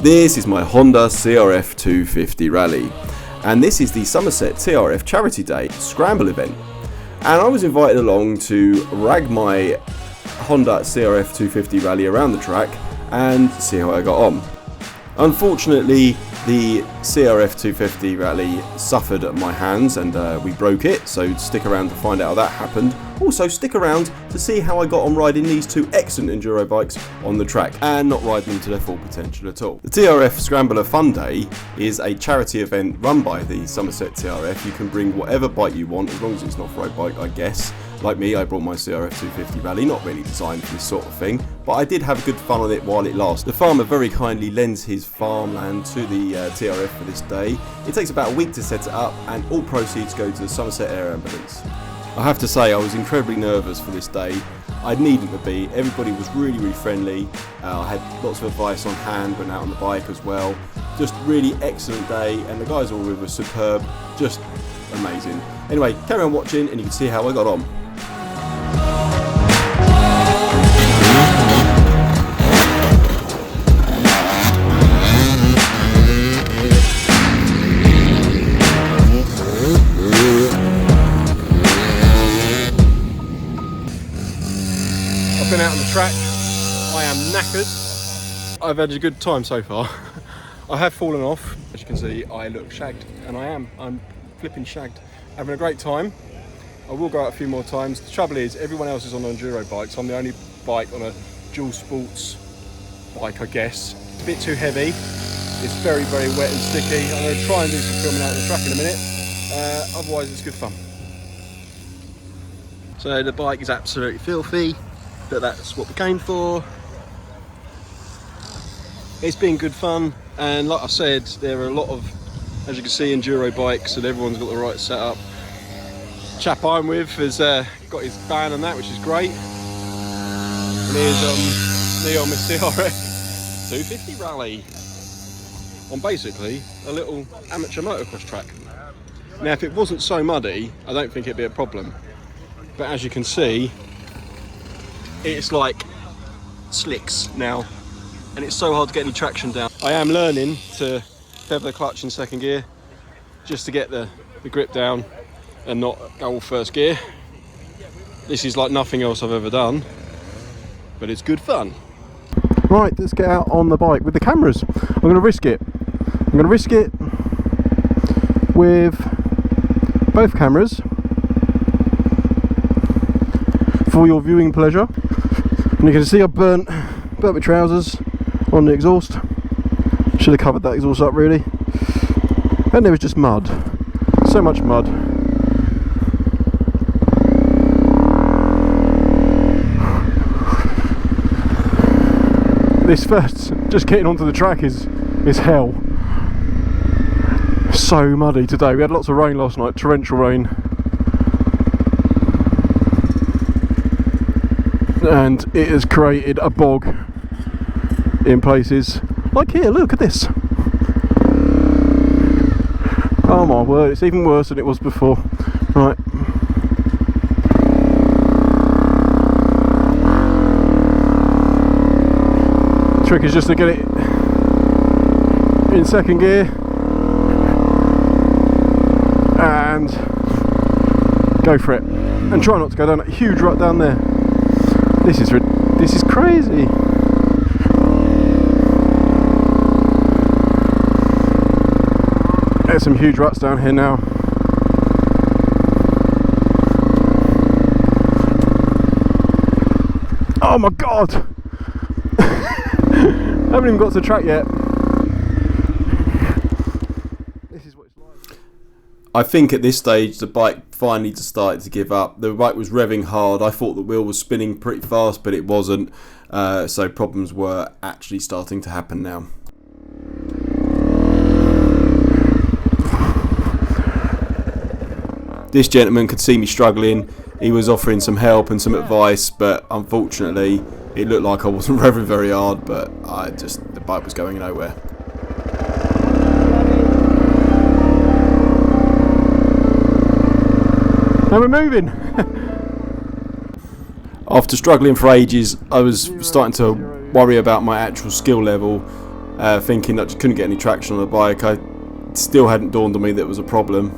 This is my Honda CRF250 Rally, and this is the Somerset TRF Charity Day Scramble event. And I was invited along to rag my Honda CRF250 Rally around the track and see how I got on. Unfortunately, the CRF250 Rally suffered at my hands and we broke it, so stick around to find out how that happened. Also stick around to see how I got on riding these two excellent enduro bikes on the track and not riding them to their full potential at all. The TRF Scrambler Fun Day is a charity event run by the Somerset TRF. You can bring whatever bike you want as long as it's an off-road bike, I guess. Like me, I brought my CRF250 Rally, not really designed for this sort of thing, but I did have good fun on it while it lasted. The farmer very kindly lends his farmland to the TRF for this day. It takes about a week to set it up and all proceeds go to the Somerset Air Ambulance. I have to say I was incredibly nervous for this day. I needn't to be. Everybody was really friendly. I had lots of advice on hand, went out on the bike as well. Just really excellent day, and the guys all were superb, just amazing. Anyway, carry on watching and you can see how I got on. I've been out on the track, I am knackered. I've had a good time so far. I have fallen off, as you can see I look shagged, and I'm flipping shagged. Having a great time. I will go out a few more times. The trouble is everyone else is on enduro bikes. I'm the only bike on a dual sports bike, I guess. It's a bit too heavy, it's very wet and sticky. I'm going to try and do some filming out on the track in a minute, otherwise it's good fun. So the bike is absolutely filthy, but that's what we came for. It's been good fun, and like I said, there are a lot of, as you can see, enduro bikes, and everyone's got the right setup. Chap I'm with has got his band and that, which is great. And here's me on my CRF 250 Rally on basically a little amateur motocross track. Now, if it wasn't so muddy, I don't think it'd be a problem. But as you can see, it's like slicks now, and it's so hard to get any traction down. I am learning to feather the clutch in second gear just to get the grip down and not go all first gear. This is like nothing else I've ever done, but it's good fun. Right, let's get out on the bike with the cameras. I'm going to risk it. I'm going to risk it with both cameras for your viewing pleasure. And you can see I burnt my trousers on the exhaust. Should have covered that exhaust up really. And there was just mud. So much mud. This first, just getting onto the track is hell. So muddy today. We had lots of rain last night, torrential rain. And it has created a bog in places. Like here, look at this. Oh my word, it's even worse than it was before. Right. Trick is just to get it in second gear and go for it, and try not to go down that huge rut down there. This is crazy. There's some huge ruts down here now. Oh my god! I haven't even got to the track yet. This is what it's like. I think at this stage the bike finally just started to give up. The bike was revving hard. I thought the wheel was spinning pretty fast, but it wasn't. So problems were actually starting to happen now. This gentleman could see me struggling. He was offering some help and some advice, but unfortunately it looked like I wasn't revving very hard, but the bike was going nowhere. And we're moving. After struggling for ages, I was starting to worry about my actual skill level. thinking I just couldn't get any traction on the bike. It still hadn't dawned on me that it was a problem.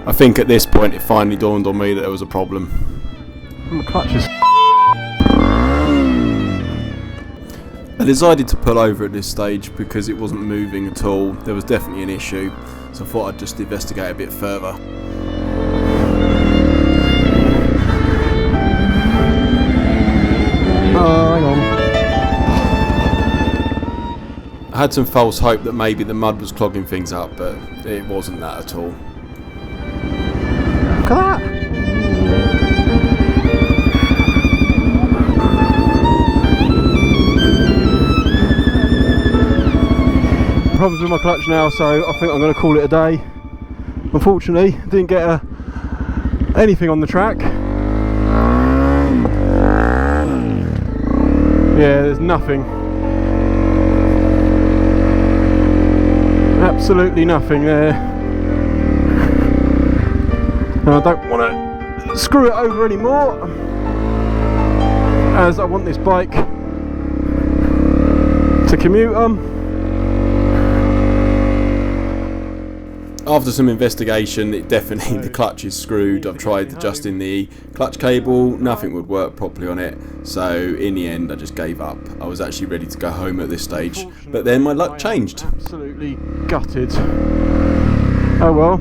I think at this point it finally dawned on me that there was a problem. My clutch is... I decided to pull over at this stage because it wasn't moving at all. There was definitely an issue, so I thought I'd just investigate a bit further. Hang on. I had some false hope that maybe the mud was clogging things up, but it wasn't that at all. Look at that! Problems with my clutch now, so I think I'm going to call it a day. Unfortunately, didn't get anything on the track. Yeah, there's nothing. Absolutely nothing there. And I don't want to screw it over anymore, as I want this bike to commute on. After some investigation, it definitely, the clutch is screwed. I've tried adjusting the clutch cable, nothing would work properly on it, so in the end I just gave up. I was actually ready to go home at this stage, but then my luck changed. Absolutely gutted. Oh well.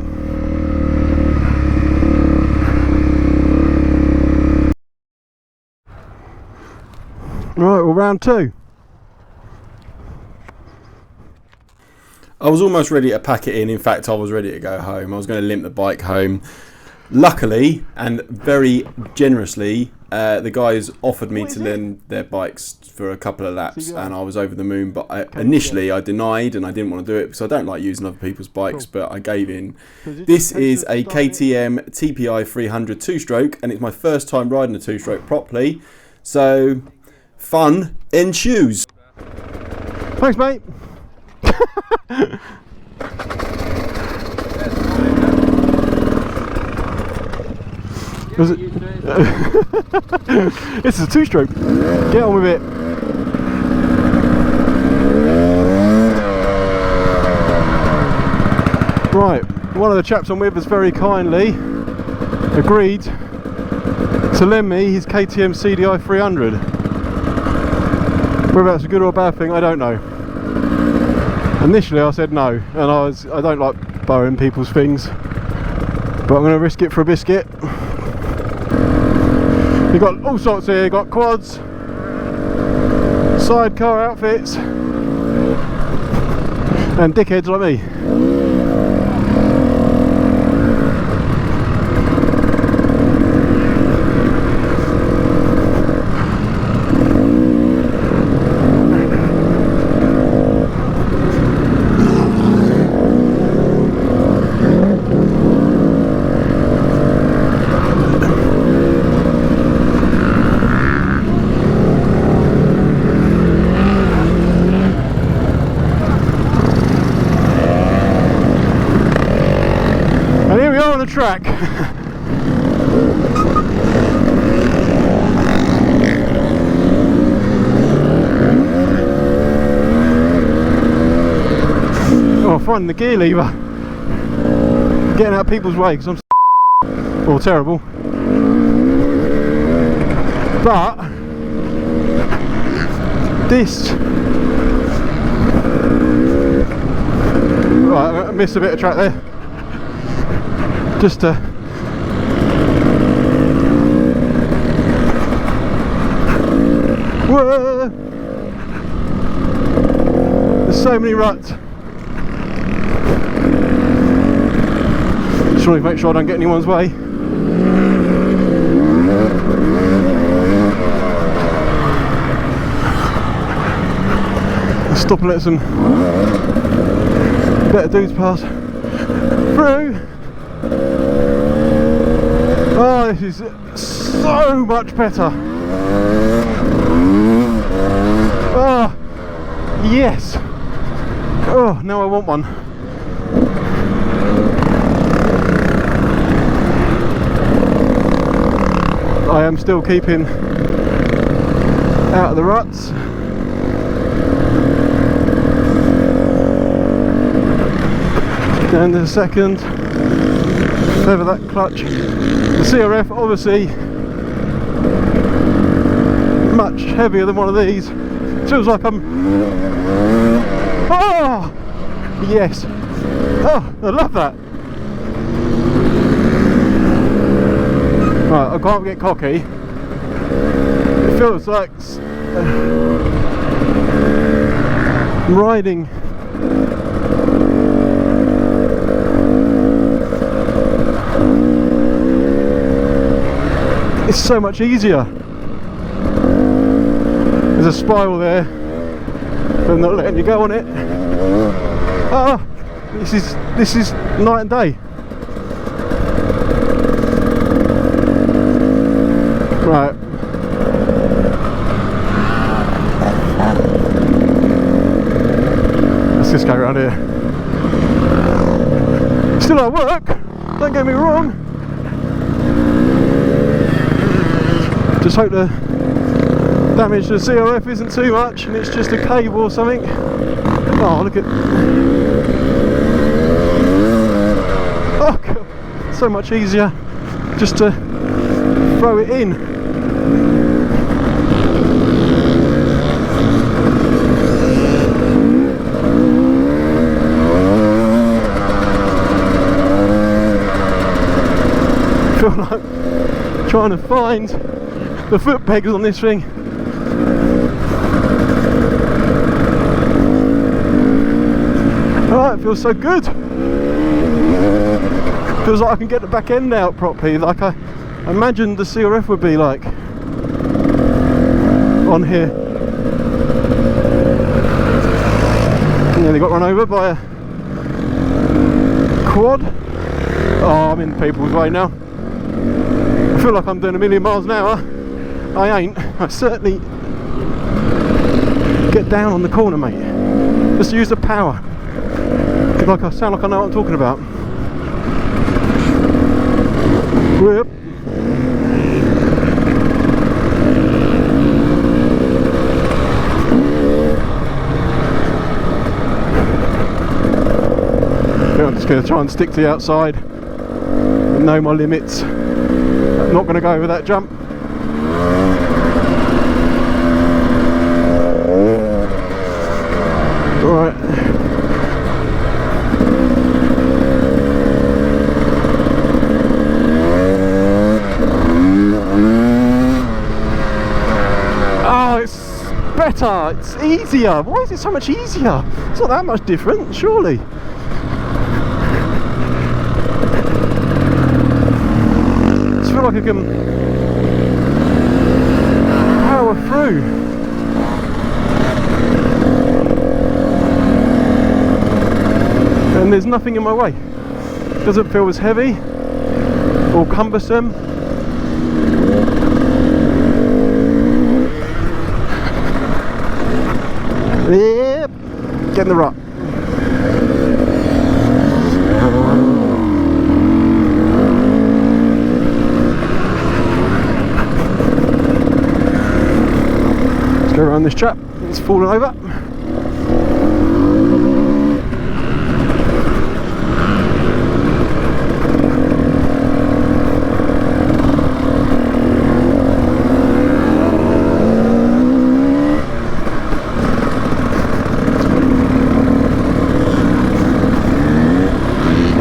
Right, well, round two. I was almost ready to pack it in. In fact, I was ready to go home. I was going to limp the bike home. Luckily, and very generously, the guys offered me to lend their bikes for a couple of laps, and I was over the moon. But initially I denied, and I didn't want to do it because I don't like using other people's bikes, but I gave in. This is a KTM TPI 300 two-stroke, and it's my first time riding a two-stroke properly. So, fun ensues. Thanks, mate. Was it? This is a two-stroke. Get on with it. Right, one of the chaps I'm with has very kindly agreed to lend me his KTM CDI 300. Whether that's a good or a bad thing, I don't know. Initially I said no, and I don't like borrowing people's things, but I'm going to risk it for a biscuit. You've got all sorts here, you've got quads, sidecar outfits, and dickheads like me. Track. Oh, finding the gear lever, getting out of people's way because I'm or terrible. But this, right, I missed a bit of track there. Just to whoa. There's so many ruts. Just trying to make sure I don't get anyone's way. Let's stop and let some better dudes pass through. Oh, this is so much better. Oh, yes. Oh, now I want one. I am still keeping out of the ruts. And the second, feather that clutch. The CRF obviously much heavier than one of these. Feels like I'm, oh yes, oh I love that. Right, I can't get cocky. It feels like I'm riding it's so much easier. There's a spiral there, but I'm not letting you go on it. Ah, this is night and day. Right. Let's just go around here. Still at work, don't get me wrong. Just hope the damage to the CRF isn't too much and it's just a cable or something. Oh, look at, oh God. So much easier just to throw it in. I feel like trying to find the foot pegs on this thing. Oh, it feels so good. Feels like I can get the back end out properly, like I imagined the CRF would be like on here. Nearly got run over by a quad. Oh, I'm in people's way now. I feel like I'm doing 1,000,000 miles an hour. I ain't. I certainly get down on the corner, mate. Just use the power. Like I sound like I know what I'm talking about. Whip. I'm just going to try and stick to the outside. Know my limits. I'm not going to go over that jump. Right. Oh, it's better. It's easier. Why is it so much easier? It's not that much different, surely. I feel like I can power through. And there's nothing in my way. Doesn't feel as heavy or cumbersome. Yep, get in the rut. Let's go around this chap. It's fallen over.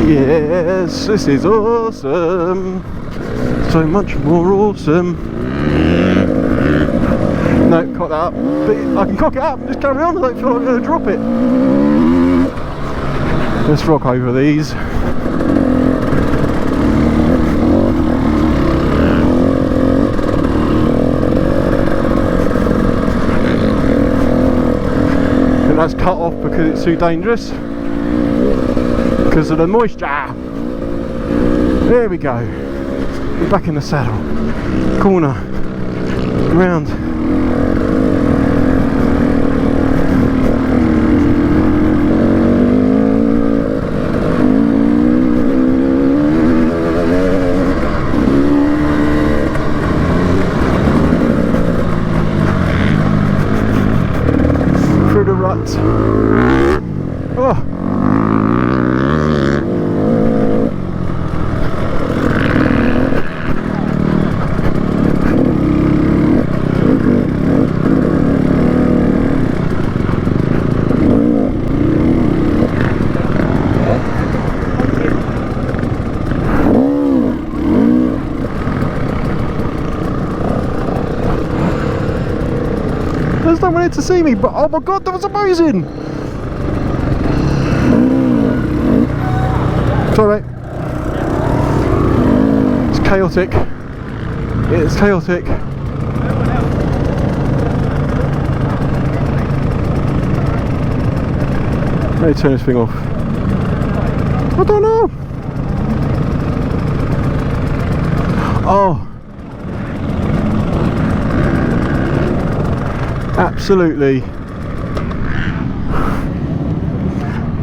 Yes, this is awesome. So much more awesome. No, cock that up. But I can cock it up and just carry on. I don't feel like I'm going to drop it. Let's rock over these. And that's cut off because it's too dangerous. Because of the moisture. There we go. We're back in the saddle. Corner. Round. coming in to see me, but oh my god, that was amazing! Sorry, mate. It's chaotic. It's chaotic. Let me turn this thing off. I don't know. Oh. Absolutely.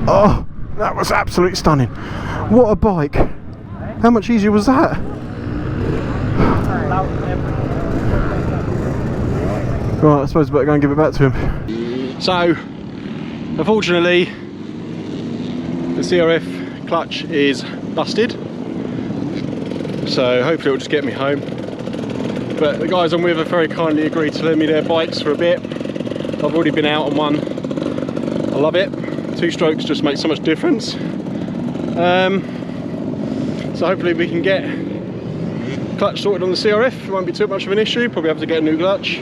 Oh, that was absolutely stunning. What a bike. How much easier was that? Right, I suppose I better go and give it back to him. So, unfortunately, the CRF clutch is busted. So hopefully it'll just get me home. But the guys I'm with have very kindly agreed to lend me their bikes for a bit. I've already been out on one. I love it. 2 strokes just makes so much difference. So hopefully we can get clutch sorted on the CRF. It won't be too much of an issue. Probably have to get a new clutch.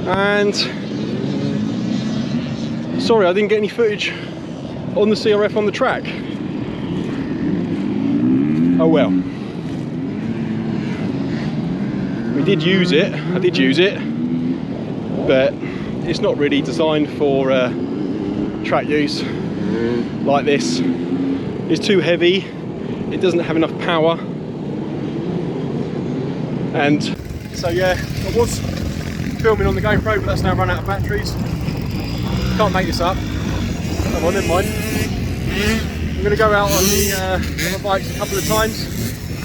And sorry, I didn't get any footage on the CRF on the track. Oh well. We did use it. I did use it, but it's not really designed for track use like this. It's too heavy. It doesn't have enough power. And so yeah, I was filming on the GoPro, but that's now run out of batteries. Can't make this up. Come on, never mind. I'm going to go out on the other bikes a couple of times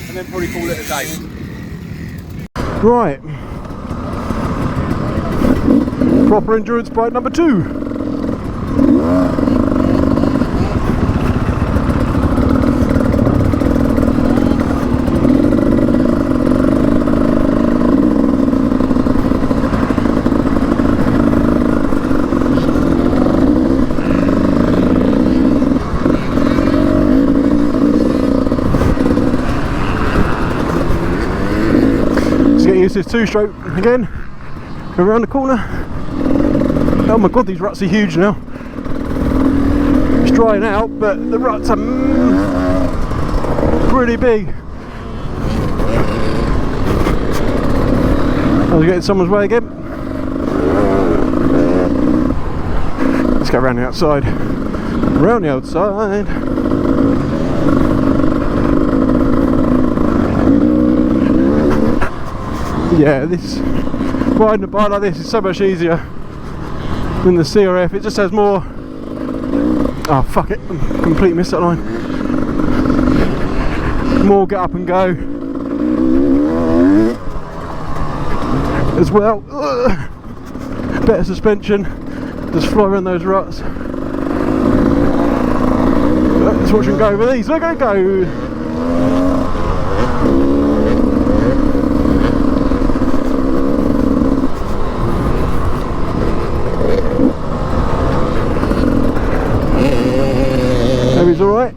and then probably call it a day. Right. Proper endurance bike number 2. Use this 2-stroke again, go around the corner. Oh my god, these ruts are huge now. It's drying out, but the ruts are pretty big. I was getting someone's way again. Let's go around the outside. Around the outside. Yeah, this riding a bike like this is so much easier than the CRF. It just has more. Oh fuck it! I completely missed that line. More get up and go as well. Better suspension. Just fly around those ruts. Let's watch them go over these. Look at it go. He's alright.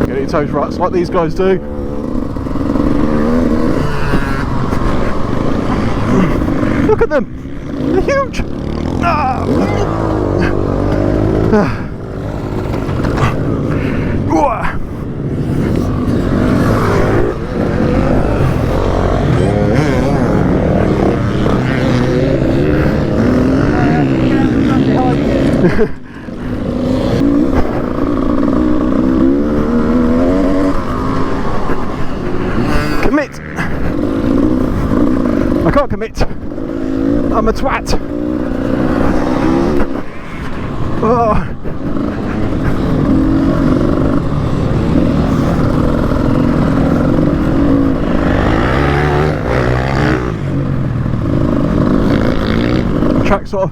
Get your toes ruts like these guys do. Look at them! They're huge! Commit! I can't commit. I'm a twat. Oh. The track sort of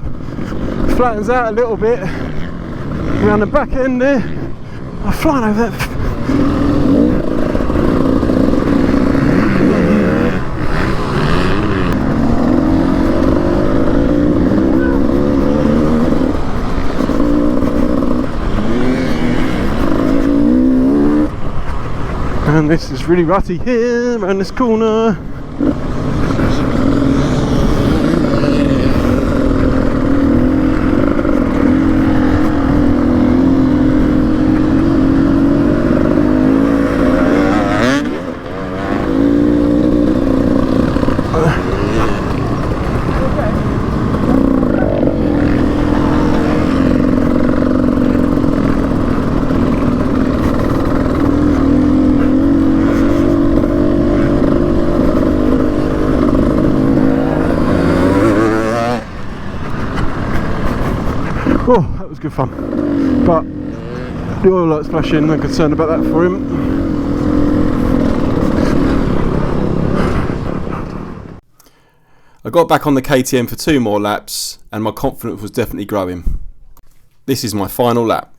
flattens out a little bit around the back end there. I'm flying over that. And this is really rutty here around this corner. that was good fun. But the oil light's flashing, I'm concerned about that for him. I got back on the KTM for 2 more laps and my confidence was definitely growing. This is my final lap.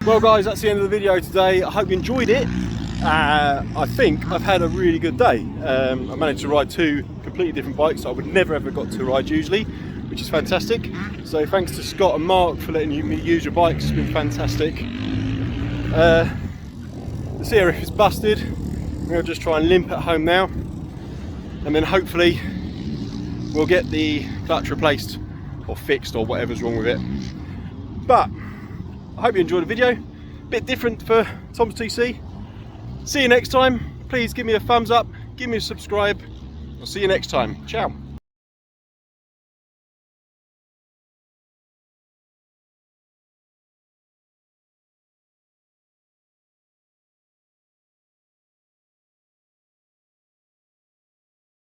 Well guys, that's the end of the video today. I hope you enjoyed it. I think I've had a really good day. I managed to ride 2 completely different bikes that I would never ever got to ride usually, which is fantastic. So thanks to Scott and Mark for letting me use your bikes, it's been fantastic. The CRF is busted. I'm going to just try and limp at home now, and then hopefully we'll get the clutch replaced or fixed or whatever's wrong with it. But I hope you enjoyed the video. Bit different for Tom's TC. See you next time. Please give me a thumbs up, give me a subscribe. I'll see you next time. Ciao.